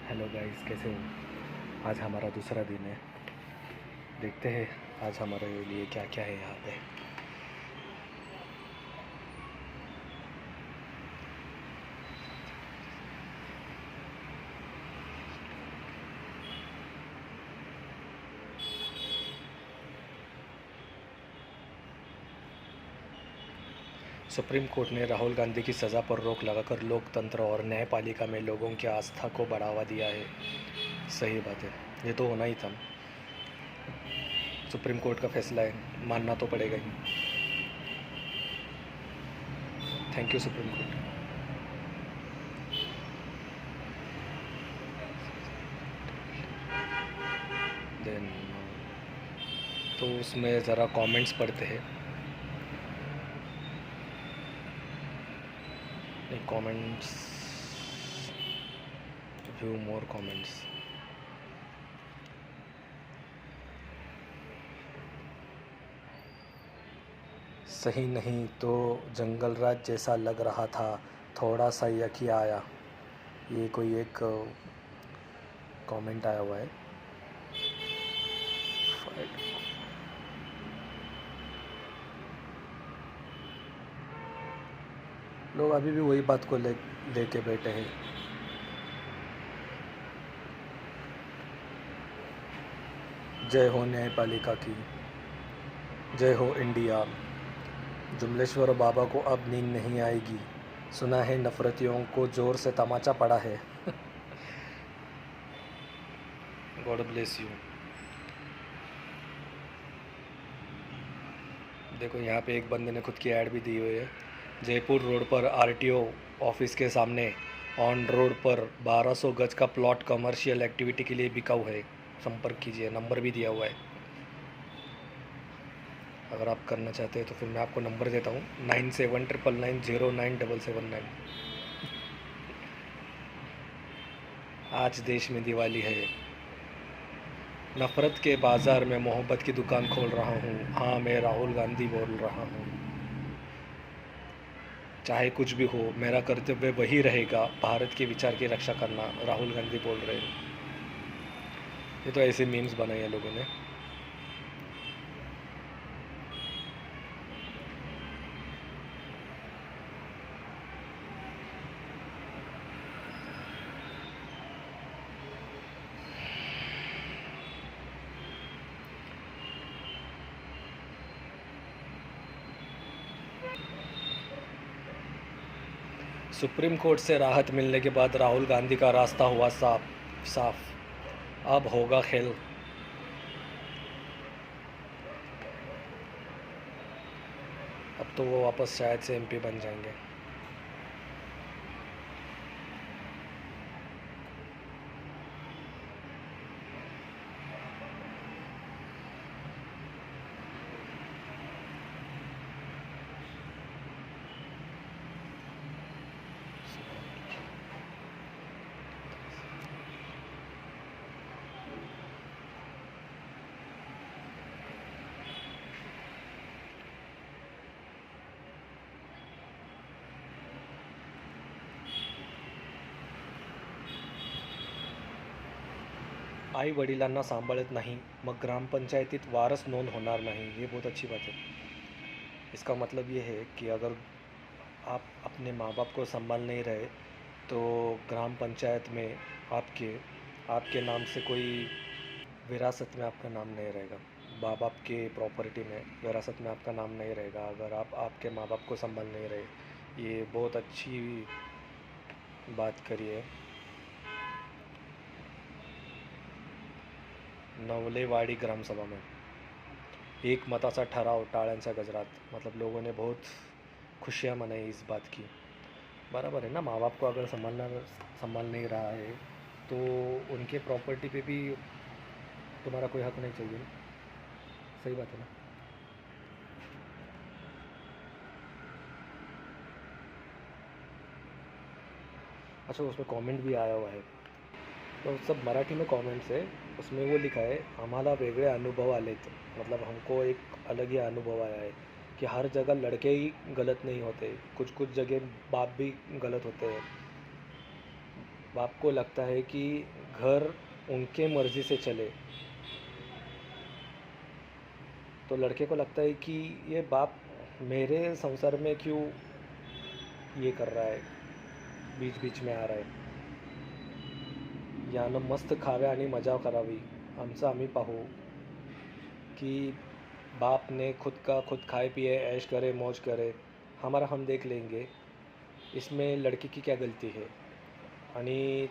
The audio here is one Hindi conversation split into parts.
हेलो गाइस, कैसे हो। आज हमारा दूसरा दिन है। देखते हैं आज हमारे लिए क्या क्या है यहाँ पे। सुप्रीम कोर्ट ने राहुल गांधी की सज़ा पर रोक लगाकर लोकतंत्र और न्यायपालिका में लोगों की आस्था को बढ़ावा दिया है। सही बात है, ये तो होना ही था। सुप्रीम कोर्ट का फैसला है, मानना तो पड़ेगा ही। Thank you Supreme Court. Then तो उसमें ज़रा कमेंट्स पढ़ते हैं। नहीं, कमेंट्स, व्यू मोर कमेंट्स। सही नहीं तो जंगल राज जैसा लग रहा था, थोड़ा सा यकी आया। ये कोई एक कमेंट आया हुआ है। लोग अभी भी वही बात को लेके बैठे हैं। जय हो न्यायपालिका की, जय हो इंडिया। जुमलेश्वर बाबा को अब नींद नहीं आएगी, सुना है नफरतियों को जोर से तमाचा पड़ा है। God bless you. देखो यहाँ पे एक बंदे ने खुद की ऐड भी दी हुई है। जयपुर रोड पर आरटीओ ऑफिस के सामने ऑन रोड पर 1200 गज का प्लॉट कमर्शियल एक्टिविटी के लिए बिकाऊ है, संपर्क कीजिए। नंबर भी दिया हुआ है, अगर आप करना चाहते हैं तो फिर मैं आपको नंबर देता हूँ 9799909779। आज देश में दिवाली है, नफ़रत के बाज़ार में मोहब्बत की दुकान खोल रहा हूँ। हाँ, मैं राहुल गांधी बोल रहा हूँ। चाहे कुछ भी हो, मेरा कर्तव्य वही रहेगा, भारत के विचार की रक्षा करना। राहुल गांधी बोल रहे हैं। ये तो ऐसे मीम्स बनाए हैं लोगों ने। सुप्रीम कोर्ट से राहत मिलने के बाद राहुल गांधी का रास्ता हुआ साफ साफ। अब होगा खेल। अब तो वो वापस शायद से एमपी बन जाएंगे। आई वडिलांना सांभाळत नाही, मग ग्रामपंचायतीत वारस नोंद होणार नहीं। ये बहुत अच्छी बात है। इसका मतलब ये है कि अगर आप अपने माँ बाप को संभाल नहीं रहे तो ग्राम पंचायत में आपके आपके नाम से कोई विरासत में आपका नाम नहीं रहेगा। माँ बाप के प्रॉपर्टी में विरासत में आपका नाम नहीं रहेगा अगर आप आपके माँ बाप को संभाल नहीं रहे। ये बहुत अच्छी बात करी है। नवलेवाडी ग्रामसभा में एक मताचा ठराव, टाळ्यांच्या गजरात। मतलब लोगों ने बहुत खुशियाँ मनाई इस बात की। बराबर है ना, माँ बाप को अगर संभाल नहीं रहा है तो उनके प्रॉपर्टी पे भी तुम्हारा कोई हक नहीं चाहिए। सही बात है ना। अच्छा, उसमें कमेंट भी आया हुआ है, तो सब मराठी में कमेंट्स है। उसमें वो लिखा है, आम्हाला वेगळे अनुभव आलेत। मतलब हमको एक अलग ही अनुभव आया है कि हर जगह लड़के ही गलत नहीं होते, कुछ कुछ जगह बाप भी गलत होते हैं। बाप को लगता है कि घर उनके मर्ज़ी से चले, तो लड़के को लगता है कि ये बाप मेरे संसार में क्यों ये कर रहा है, बीच बीच में आ रहा है. यानं मस्त खावे आणि मजा करावी. आमचं आम्ही पाहू कि बाप ने खुद का खुद खाए पिए ऐश करे मौज करे, हमारा हम देख लेंगे. इसमें लड़की की क्या गलती है. आणि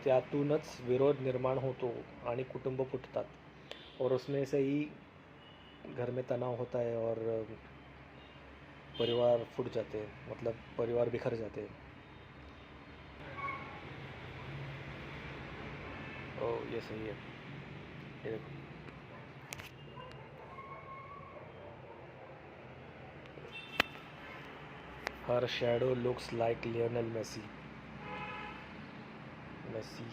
त्यातूनच विरोध निर्माण होतो आणि कुटुंब फुटतात और उसमें से ही घर में तनाव होता है और परिवार फूट जाते हैं, मतलब परिवार बिखर जाते हैं. ओ ये सही है. ये देखो. हर shadow looks like Lionel Messi. Messi.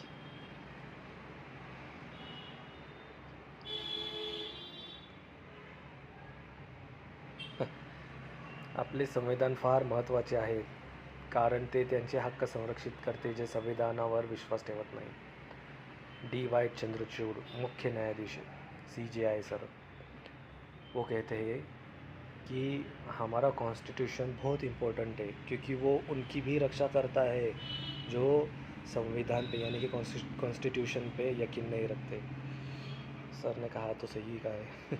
आपले संविधान फार महत्त्वाचे आहे, कारण ते त्यांचे हक्क संरक्षित करते जे संविधानावर विश्वास ठेवत नाही. डी वाई चंद्रचूड़, मुख्य न्यायाधीश, CJI सर, वो कहते हैं कि हमारा कॉन्स्टिट्यूशन बहुत इम्पोर्टेंट है क्योंकि वो उनकी भी रक्षा करता है जो संविधान पे यानी कि कॉन्स्टिट्यूशन पे यकीन नहीं रखते. सर ने कहा तो सही कहा है.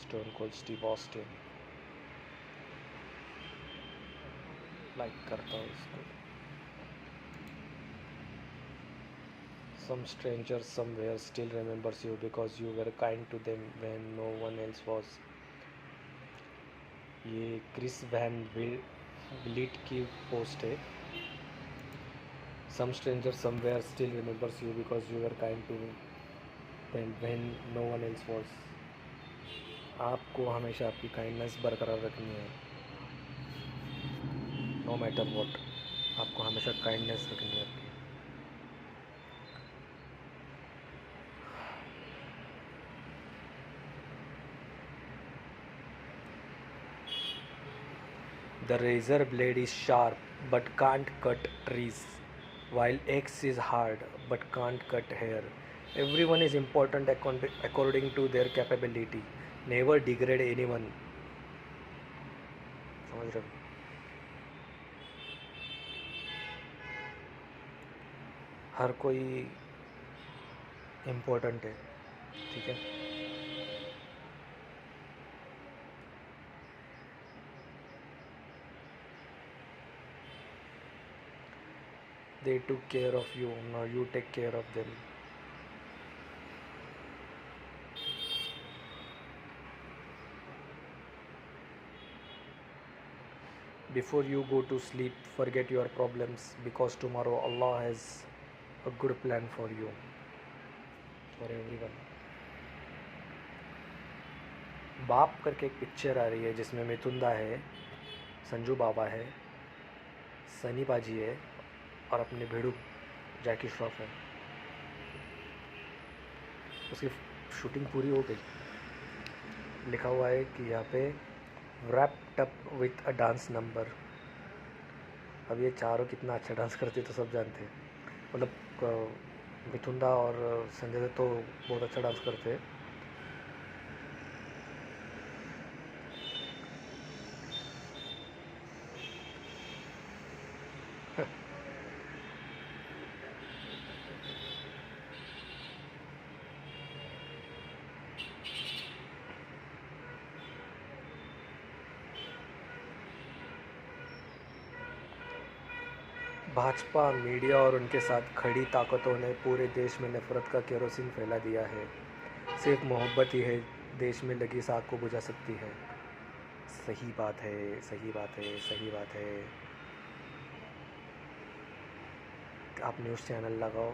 Stone cold Steve Austin. Like करता हूँ इसको. Some stranger somewhere still remembers you because you were kind to them when no one else was. ये क्रिस वैन विलिट की पोस्ट है. Some stranger somewhere still remembers you because you were kind to them when no one else was. आपको हमेशा आपकी काइंडनेस बरकरार रखनी है, नो मैटर वॉट. आपको हमेशा काइंडनेस रखनी है आपकी. The razor blade is sharp but can't cut trees, while axe is hard but can't cut hair. Everyone is important according to their capability. Never degrade anyone. समझ रहे हो. हर कोई इम्पोर्टेंट है, ठीक है. They took care of you, now you take care of them. Before you go to sleep, forget your problems because tomorrow Allah has a good plan for you, for everyone. बाप करके एक पिक्चर आ रही है जिसमें मिथुन दा है, संजू बाबा है, सनी पाजी है और अपने भेड़ू जैकी श्रॉफ है. उसकी शूटिंग पूरी हो गई. लिखा हुआ है कि यहाँ पे wrapped up with a dance number. अब ये चारों कितना अच्छा डांस करते तो सब जानते हैं. मतलब मिथुन दा और संजय दत्त तो बहुत अच्छा डांस करते हैं. भाजपा, मीडिया और उनके साथ खड़ी ताकतों ने पूरे देश में नफरत का केरोसिन फैला दिया है. सिर्फ मोहब्बत ही है देश में लगी आग को बुझा सकती है. सही बात है, सही बात है, सही बात है. आप न्यूज़ चैनल लगाओ,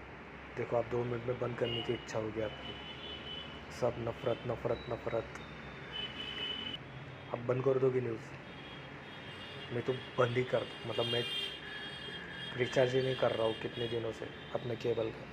देखो आप 2 मिनट में बंद करने की इच्छा होगी आपकी. सब नफ़रत नफ़रत नफ़रत. अब बंद कर दोगे न्यूज़. मैं तो बंद ही कर, मतलब मैं रिचार्ज ही नहीं कर रहा हूँ कितने दिनों से अपने केबल का.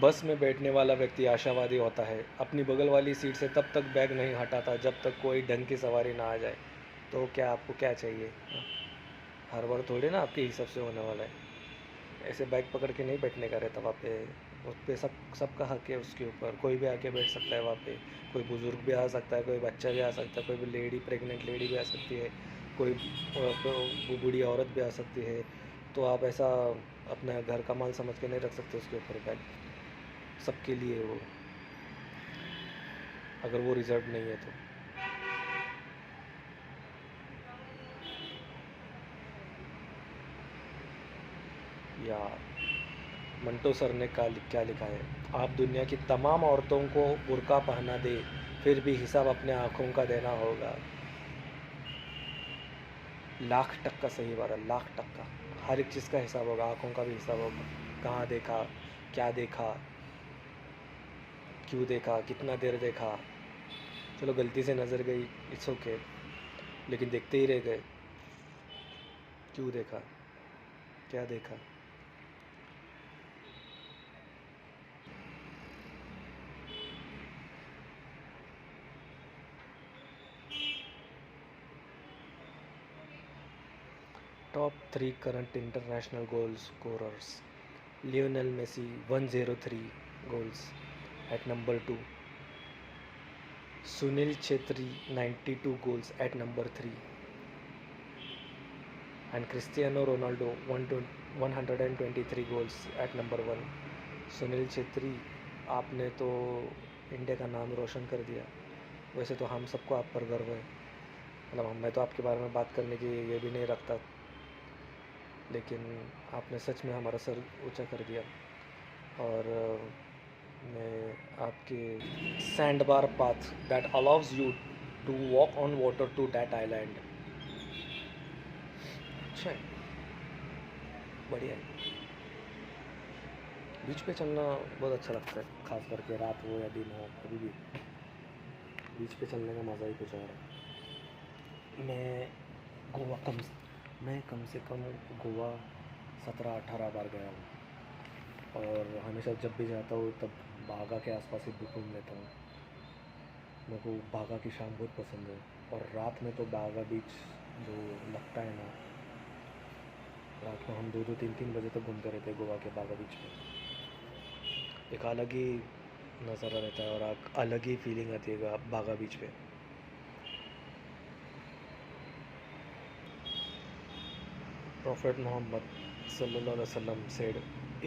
बस में बैठने वाला व्यक्ति आशावादी होता है, अपनी बगल वाली सीट से तब तक बैग नहीं हटाता जब तक कोई ढंग की सवारी ना आ जाए। तो क्या आपको क्या चाहिए? हर बार थोड़ी ना आपके हिसाब से होने वाला है। ऐसे बैग पकड़ के नहीं बैठने का रहता वहाँ पे। उस पे सबका हक है उसके ऊपर, कोई भी आके बैठ सकता है वहाँ पे। कोई बुज़ुर्ग भी आ सकता है, कोई बच्चा भी आ सकता है, कोई भी लेडी प्रेग्नेंट लेडी भी आ सकती है, कोई बूढ़ी औरत भी आ सकती है। तो आप ऐसा अपना घर का माल समझ के नहीं रख सकते उसके ऊपर बैग। सबके लिए वो, अगर वो रिजर्व नहीं है तो। यार, मंटो सर ने क्या लिखा है? आप दुनिया की तमाम औरतों को बुर्का पहना दे, फिर भी हिसाब अपने आँखों का देना होगा। लाख टक्का सही बात है, लाख टक्का। हर एक चीज़ का हिसाब होगा, आँखों का भी हिसाब होगा। कहाँ देखा, क्या देखा, क्यों देखा, कितना देर देखा। चलो गलती से नज़र गई, इट्स ओके, लेकिन देखते ही रह गए। क्यों देखा, क्या देखा? Top 3 current international goal scorers: Lionel Messi 103 goals at number 2, Sunil Chetri 92 goals at number 3, and Cristiano Ronaldo 123 goals at number 1. Sunil Chhetri, आपने तो इंडिया का नाम रोशन कर दिया। वैसे तो हम सबको आप पर गर्व है, मतलब मैं तो आपके बारे में बात करने की ये भी नहीं रखता, लेकिन आपने सच में हमारा सर ऊंचा कर दिया। और मैं आपके sand bar path that allows you to walk on water to that island. अच्छा है, बढ़िया है। बीच पे चलना बहुत अच्छा लगता है, खास करके रात हो या दिन हो, कभी भी बीच पे चलने का मज़ा ही कुछ और है। गोवा कम मैं कम से कम गोवा 17-18 बार गया हूँ, और हमेशा जब भी जाता हूँ तब बागा के आसपास ही घूम लेता हूँ। मेरे को बागा की शाम बहुत पसंद है, और रात में तो बागा बीच जो लगता है ना, रात में हम 2-2 3-3 बजे तक घूमते रहते हैं गोवा के बागा बीच में। एक अलग ही नज़ारा रहता है, और अलग ही फीलिंग आती है बागा बीच पे। Prophet Muhammad sallallahu alaihi wasallam said,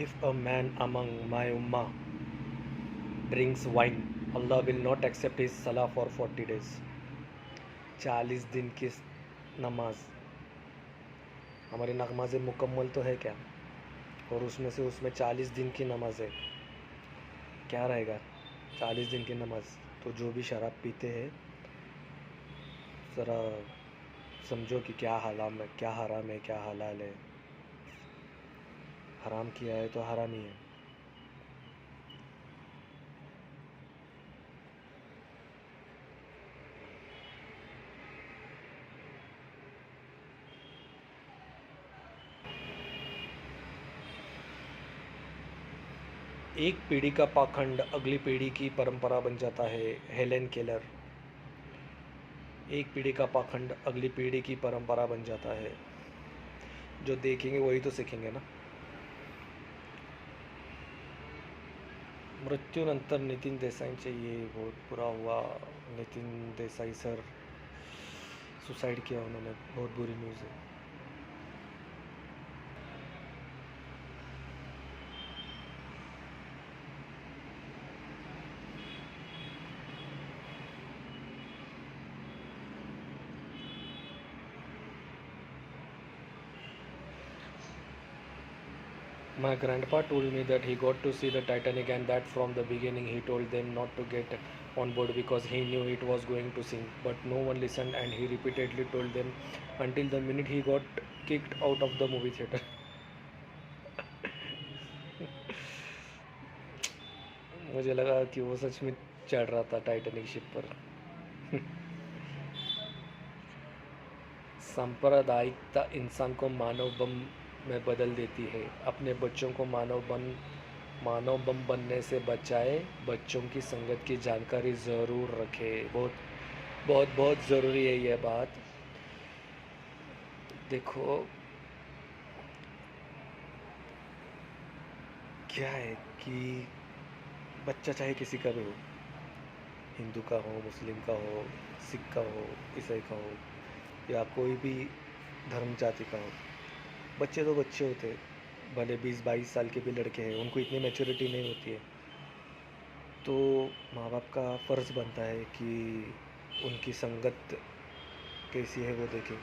"If a man among my ummah drinks wine, Allah will not accept his salah for 40 days." 40 दिन की नमाज, हमारी नमाज मुकम्मल तो है क्या? और उसमें 40 दिन की नमाज है, क्या रहेगा? 40 दिन की नमाज। तो जो भी शराब पीते हैं, ज़रा समझो कि क्या हराम है, क्या हराम है, क्या हलाल है। हराम किया है तो हराम ही है। एक पीढ़ी का पाखंड अगली पीढ़ी की परंपरा बन जाता है। Helen Keller. एक पीढ़ी का पाखंड अगली पीढ़ी की परंपरा बन जाता है। जो देखेंगे वही तो सीखेंगे ना। मृत्यूनंतर नितिन देसाईंचे ये बहुत बुरा हुआ। नितिन देसाई सर सुसाइड किया उन्होंने, बहुत बुरी न्यूज़ है। My grandpa told me that he got to see the Titanic, and that from the beginning he told them not to get on board because he knew it was going to sink. But no one listened, and he repeatedly told them until the minute he got kicked out of the movie theater. मुझे लगा कि वो सच में चढ़ रहा था टाइटैनिक शिप पर। सांप्रदायिकता इंसान को मानव बम में बदल देती है। अपने बच्चों को मानव बम मानव बम बनने से बचाए, बच्चों की संगत की जानकारी ज़रूर रखें। बहुत बहुत बहुत ज़रूरी है यह बात। देखो क्या है कि बच्चा चाहे किसी का भी हो, हिंदू का हो, मुस्लिम का हो, सिख का हो, ईसाई का हो, या कोई भी धर्म जाति का हो, बच्चे तो बच्चे होते हैं। भले 20-22 साल के भी लड़के हैं, उनको इतनी मैच्योरिटी नहीं होती है। तो माँ बाप का फ़र्ज़ बनता है कि उनकी संगत कैसी है वो देखें।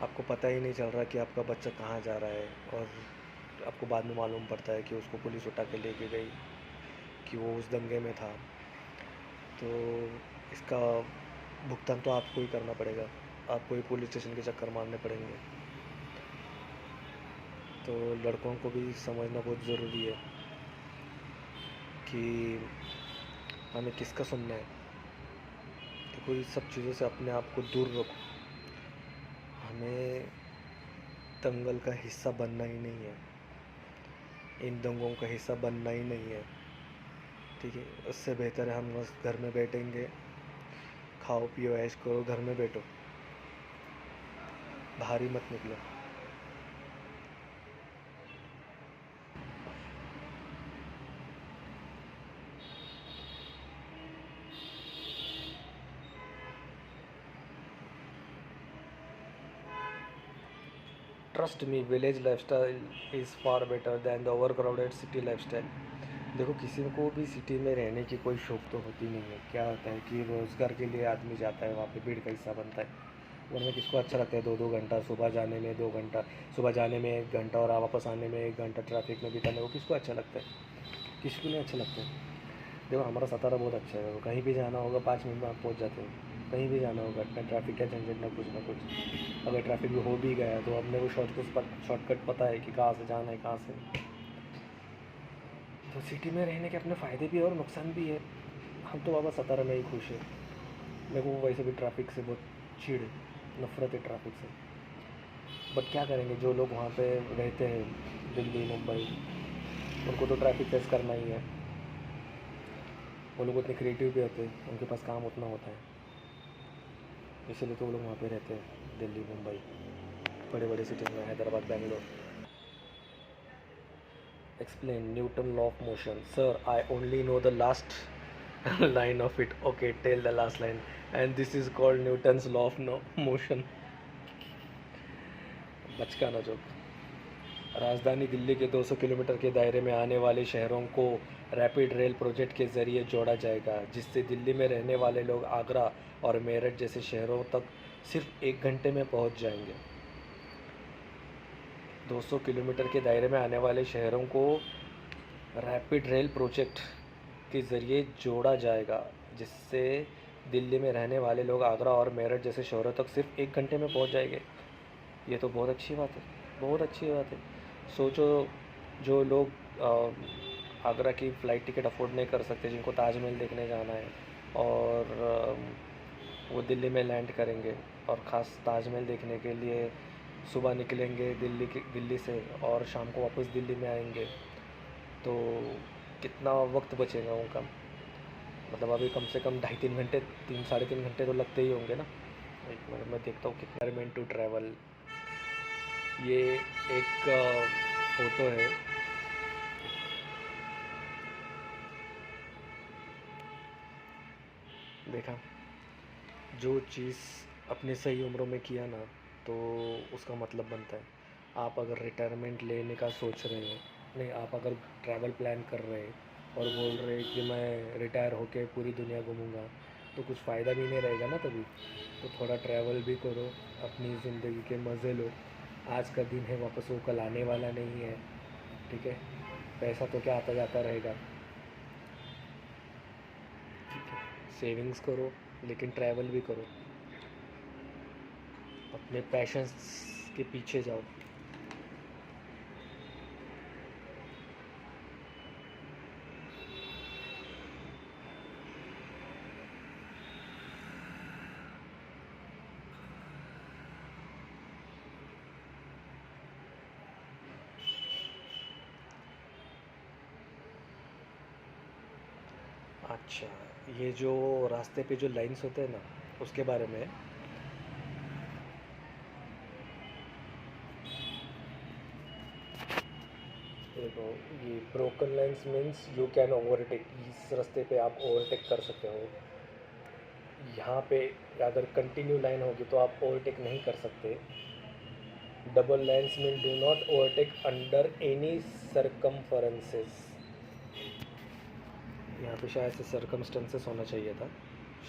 आपको पता ही नहीं चल रहा कि आपका बच्चा कहाँ जा रहा है, और आपको बाद में मालूम पड़ता है कि उसको पुलिस उठा के लेके गई, कि वो उस दंगे में था। तो इसका भुगतान तो आपको ही करना पड़ेगा, आपको ही पुलिस स्टेशन के चक्कर मारने पड़ेंगे। तो लड़कों को भी समझना बहुत ज़रूरी है कि हमें किसका सुनना है। देखो, इस सब चीज़ों से अपने आप को दूर रखो। हमें दंगल का हिस्सा बनना ही नहीं है, इन दंगों का हिस्सा बनना ही नहीं है, ठीक है। उससे बेहतर है हम बस घर में बैठेंगे, खाओ पियो ऐश करो, घर में बैठो, बाहर ही मत निकलो। Trust me, village lifestyle is far better than the over crowded city lifestyle. देखो, किसी को भी सिटी में रहने की कोई शौक तो होती नहीं है। क्या होता है कि रोज़गार के लिए आदमी जाता है, वहाँ पे भीड़ का हिस्सा बनता है। वरना किसको अच्छा लगता है 2-2 घंटा सुबह जाने में, 2 घंटा सुबह जाने में, 1 घंटा, और वापस आने में 1 घंटा ट्रैफिक में बिताने को किसको अच्छा लगता है? किसी को नहीं अच्छा लगता है। देखो, हमारा सतारा बहुत अच्छा है, कहीं भी जाना होगा 5 मिनट में आप पहुँच जाते हैं। कहीं भी जाना होगा, इतना ट्रैफिक का झंझट ना कुछ ना कुछ। अगर ट्रैफिक भी हो भी गया तो अपने को शॉर्टकट पता है कि कहाँ से जाना है, कहाँ से नहीं। तो सिटी में रहने के अपने फ़ायदे भी है और नुकसान भी है। हम तो बाबा सतारा में ही खुश है। मेरे को वैसे भी ट्रैफिक से बहुत चिढ़ है, नफ़रत है ट्रैफिक से। बट क्या करेंगे, जो लोग वहाँ पे रहते हैं, दिल्ली मुंबई, उनको तो ट्रैफिक फेस करना ही है। वो लोग उतने क्रिएटिव भी होते हैं, उनके पास काम उतना होता है, इसीलिए तो वो लोग वहाँ पे रहते हैं, दिल्ली मुंबई, बड़े बड़े सिटीज़ में, Hyderabad, Bangalore. Explain Newton law of motion. Sir, I only know the last line of it. Okay, tell the last line. And this is called Newton's law of no motion. बचकाना जोक। राजधानी दिल्ली के 200 किलोमीटर के दायरे में आने वाले शहरों को रैपिड रेल प्रोजेक्ट के ज़रिए जोड़ा जाएगा, जिससे दिल्ली में रहने वाले लोग आगरा और मेरठ जैसे शहरों तक सिर्फ 1 घंटे में पहुंच जाएंगे। 200 किलोमीटर के दायरे में आने वाले शहरों को रैपिड रेल प्रोजेक्ट के ज़रिए जोड़ा जाएगा, जिससे दिल्ली में रहने वाले लोग आगरा और मेरठ जैसे शहरों तक सिर्फ 1 घंटे में पहुंच जाएंगे। ये तो बहुत अच्छी बात है, बहुत अच्छी बात है। सोचो, जो लोग आगरा की फ़्लाइट टिकट अफोर्ड नहीं कर सकते, जिनको ताजमहल देखने जाना है, और वो दिल्ली में लैंड करेंगे, और ख़ास ताजमहल देखने के लिए सुबह निकलेंगे दिल्ली से, और शाम को वापस दिल्ली में आएंगे, तो कितना वक्त बचेगा उनका। मतलब अभी कम से कम 2.5-3 घंटे, 3-3.5 घंटे तो लगते ही होंगे ना। एक मिनट मैं देखता हूँ कितना मीन टू ट्रैवल। ये एक फ़ोटो है। देखा, जो चीज़ अपनी सही उम्रों में किया ना, तो उसका मतलब बनता है। आप अगर रिटायरमेंट लेने का सोच रहे हैं, नहीं, आप अगर ट्रैवल प्लान कर रहे हैं और बोल रहे हैं कि मैं रिटायर होके पूरी दुनिया घूमूंगा, तो कुछ फ़ायदा भी नहीं रहेगा ना तभी। तो थोड़ा ट्रैवल भी करो, अपनी ज़िंदगी के मज़े लो। आज का दिन है, वापस वो कल आने वाला नहीं है, ठीक है। पैसा तो क्या आता जाता रहेगा, ठीक है। सेविंग्स करो, लेकिन ट्रैवल भी करो, अपने पैशंस के पीछे जाओ। अच्छा, ये जो रास्ते पे जो लाइन्स होते हैं ना, उसके बारे में। देखो, ये broken lines means you can overtake, इस रास्ते पे आप ओवरटेक कर सकते हो। यहाँ पे अगर कंटिन्यू लाइन होगी तो आप ओवरटेक नहीं कर सकते। Double lines mean do not overtake under any circumferences. यहाँ पे शायद से सरकमस्टेंसेस होना चाहिए था,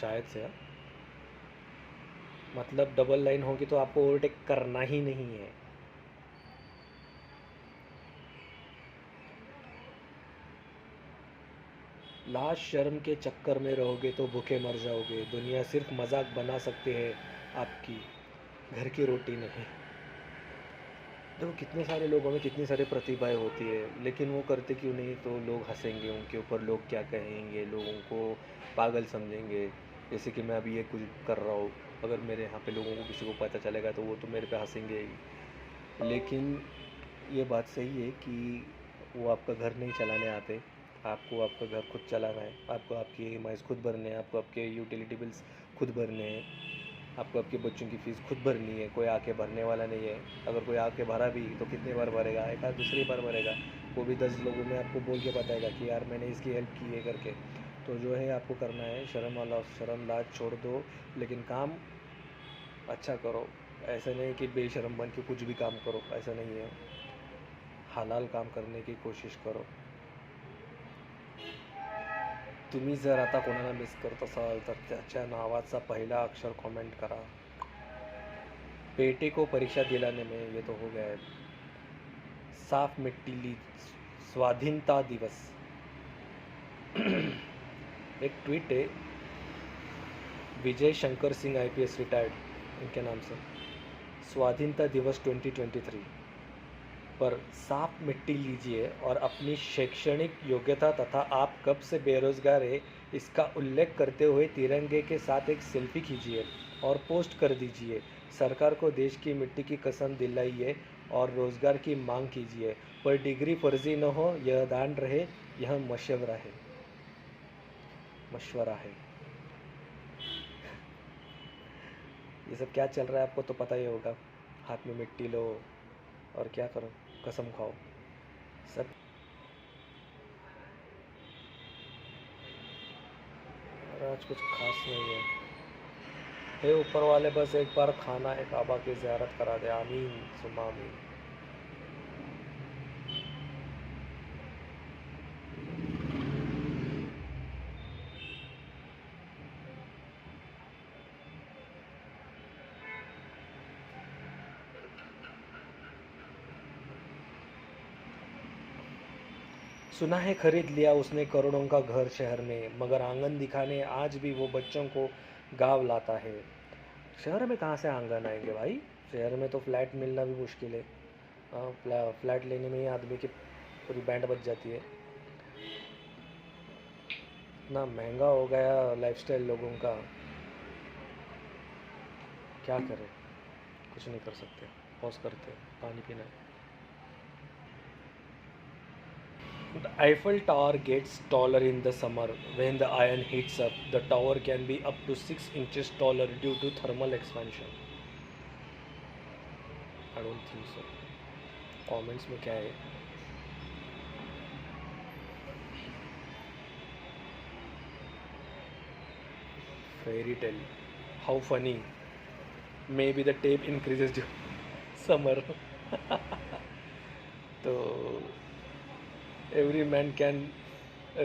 शायद से। मतलब डबल लाइन होगी तो आपको ओवरटेक करना ही नहीं है। लाज शर्म के चक्कर में रहोगे तो भूखे मर जाओगे। दुनिया सिर्फ मजाक बना सकती है आपकी, घर की रोटी नहीं। देखो, कितने सारे लोगों में कितनी सारी प्रतिभाएं होती है, लेकिन वो करते क्यों नहीं? तो लोग हंसेंगे उनके ऊपर, लोग क्या कहेंगे, लोगों को पागल समझेंगे। जैसे कि मैं अभी ये कुछ कर रहा हूँ, अगर मेरे यहाँ पे लोगों को किसी को पता चलेगा तो वो तो मेरे पे हंसेंगे ही। लेकिन ये बात सही है कि वो आपका घर नहीं चलाने आते। आपको आपका घर खुद चलाना है, आपको आपकी ईएमआईज़ खुद भरने हैं, आपको आपके यूटिलिटी बिल्स खुद भरने हैं, आपको आपके बच्चों की फ़ीस खुद भरनी है। कोई आके भरने वाला नहीं है। अगर कोई आके भरा भी तो कितनी बार भरेगा? एक आध दूसरी बार भरेगा। वो भी 10 लोगों में आपको बोल के बताएगा कि यार मैंने इसकी हेल्प की है करके। तो जो है आपको करना है, शर्म लाज छोड़ दो, लेकिन काम अच्छा करो। ऐसा नहीं कि बेशर्म बन के कुछ भी काम करो, ऐसा नहीं है। हलाल काम करने की कोशिश करो। तुम्ही जर आता कोणाला मिस करत असाल तर त्याच्या नावाचा पहिला अक्षर कमेंट करा। बेटे को परीक्षा दिलाने में ये तो हो गया है। साफ मिट्टी ली, स्वाधीनता दिवस। एक ट्वीट है विजय शंकर सिंह आईपीएस रिटायर्ड, इनके नाम से। स्वाधीनता दिवस 2023 पर साफ मिट्टी लीजिए और अपनी शैक्षणिक योग्यता तथा आप कब से बेरोजगार है इसका उल्लेख करते हुए तिरंगे के साथ एक सेल्फी खींचिए और पोस्ट कर दीजिए। सरकार को देश की मिट्टी की कसम दिलाइए और रोजगार की मांग कीजिए, पर डिग्री फर्जी न हो, यह दान रहे, यह मशवरा है। ये सब क्या चल रहा है आपको तो पता ही होगा। हाथ में मिट्टी लो और क्या करो, कसम खाओ। सब आज कुछ खास नहीं है। हे ऊपर वाले, बस एक बार खाना है काबा की ज़ियारत करा दे। आमीन सुम्मा आमीन। सुना है खरीद लिया उसने करोड़ों का घर शहर में, मगर आंगन दिखाने आज भी वो बच्चों को गाँव लाता है। शहर में कहाँ से आंगन आएंगे भाई? शहर में तो फ्लैट मिलना भी मुश्किल है। हाँ, फ्लैट लेने में ही आदमी की पूरी बैंड बज जाती है। इतना महंगा हो गया लाइफस्टाइल लोगों का, क्या करें? कुछ नहीं कर सकते। पॉज करते, पानी पीना है। The Eiffel Tower gets taller in the summer. When the iron heats up, the tower can be up to 6 inches taller due to thermal expansion. I don't think so. Comments में क्या है? Fairy tale. How funny. Maybe the tape increases during summer. तो every man can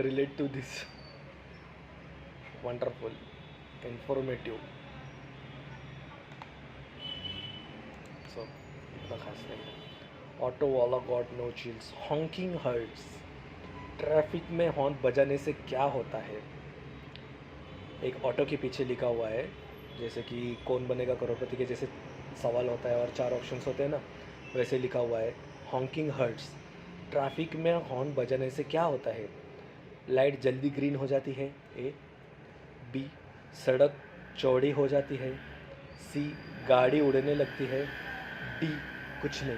relate to this. Wonderful, informative. So, इतना खास नहीं है। ऑटो वाला got no chills, honking hurts. Traffic में हॉर्न बजाने से क्या होता है? एक ऑटो के पीछे लिखा हुआ है, जैसे कि कौन बनेगा करोड़पति के जैसे सवाल होता है और 4 ऑप्शंस होते हैं ना, वैसे लिखा हुआ है हॉकिंग हर्ट्स। ट्रैफिक में हॉर्न बजाने से क्या होता है? लाइट जल्दी ग्रीन हो जाती है, ए। बी, सड़क चौड़ी हो जाती है। सी, गाड़ी उड़ने लगती है। डी, कुछ नहीं।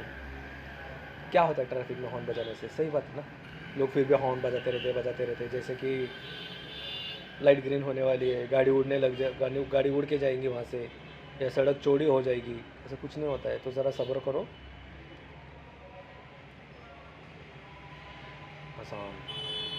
क्या होता है ट्रैफिक में हॉर्न बजाने से? सही बात है ना, लोग फिर भी हॉर्न बजाते रहते, जैसे कि लाइट ग्रीन होने वाली है, गाड़ी उड़ने लग जाए, गाड़ी उड़ के जाएंगी वहाँ से, या सड़क चौड़ी हो जाएगी, ऐसा कुछ नहीं होता है। तो ज़रा सब्र करो। आसान।